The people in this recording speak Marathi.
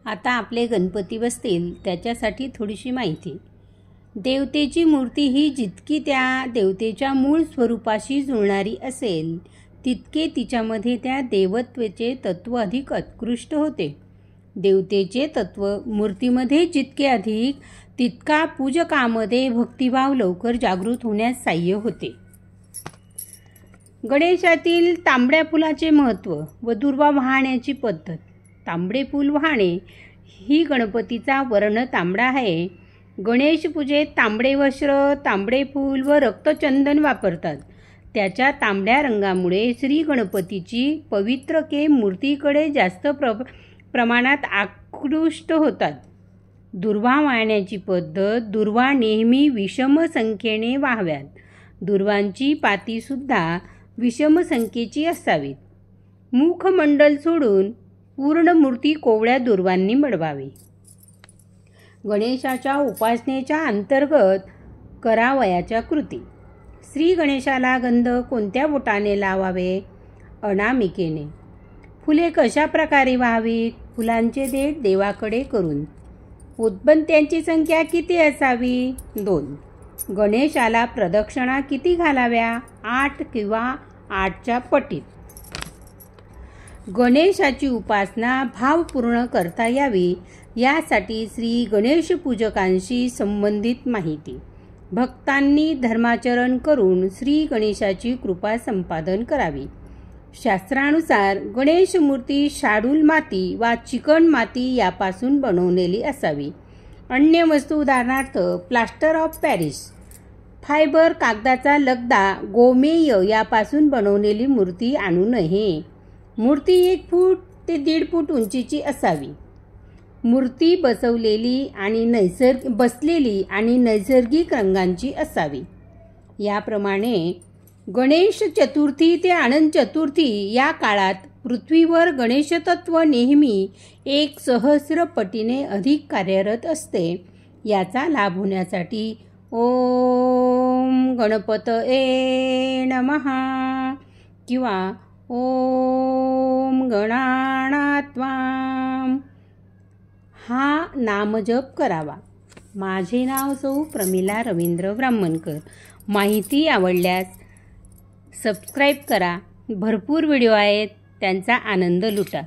आता आपले गणपती बसतील त्याच्यासाठी थोडीशी माहिती। देवतेची मूर्ती ही जितकी त्या देवतेच्या मूळ स्वरूपाशी जुळणारी असेल तितके तिच्यामध्ये त्या देवत्वाचे तत्व अधिक उत्कृष्ट होते। देवतेचे तत्व मूर्तीमध्ये जितके अधिक तितका पूजकामध्ये भक्तिभाव लवकर जागृत होण्यास सहाय्य होते। गणेशातील तांबड्या फुलाचे महत्त्व व दुर्वा वाहण्याची पद्धत। तांबडे फूल वाहणे ही गणपतीचा वर्ण तांबडा आहे। गणेश पूजेत तांबडे वस्त्र, तांबडे फूल व रक्तचंदन वापरतात। त्याच्या तांबड्या रंगामुळे श्री गणपतीची पवित्रके मूर्तीकडे जास्त प्रमाणात आकृष्ट होतात। दुर्वा वाहण्याची पद्धत। दुर्वा नेहमी विषम संख्येने वाहाव्यात। दुर्वांची पातीसुद्धा विषम संख्येची असावीत। मुखमंडल सोडून पूर्ण मूर्ती कोवळ्या दुर्वांनी मडवावी। गणेशाच्या उपासनेच्या अंतर्गत करावयाच्या कृती। श्री गणेशाला गंध कोणत्या बोटाने लावावे? अनामिकेने। फुले कशा प्रकारे वाहावीत? फुलांचे देठ देवाकडे करून। उदबत्त्यांची संख्या किती असावी? 2। गणेशाला प्रदक्षिणा किती घालाव्या? 8 किंवा 8च्या पटीत। गणेशाची उपासना भावपूर्ण करता यावी यासाठी श्री गणेश पूजकांशी संबंधित माहिती। भक्तांनी धर्माचरण करून श्री गणेशाची कृपा संपादन करावी। शास्त्रानुसार गणेश मूर्ती शाडूल माती वा चिकण माती यापासून बनवलेली असावी। अन्य वस्तू उदाहरणार्थ प्लास्टर ऑफ पॅरिस, फायबर, कागदाचा लगदा, गोमेय यापासून बनवलेली मूर्ती आणू नये। मूर्ती 1 फूट ते 1.5 फूट उंचीची असावी। मूर्ती बसलेली आणि नैसर्गिक रंगांची असावी। याप्रमाणे गणेश चतुर्थी ते अनंत चतुर्थी या काळात पृथ्वीवर गणेशतत्व नेहमी 1,000 पटीने अधिक कार्यरत असते। याचा लाभ होण्यासाठी ओम गणपतये नमः किंवा ओम गणानात्वाम हा नामजप करावा। माझे नाव सौ प्रमिला रवींद्र ब्राह्मणकर। माहिती आवडल्यास सबस्क्राईब करा। भरपूर व्हिडिओ आहेत, त्यांचा आनंद लुटा।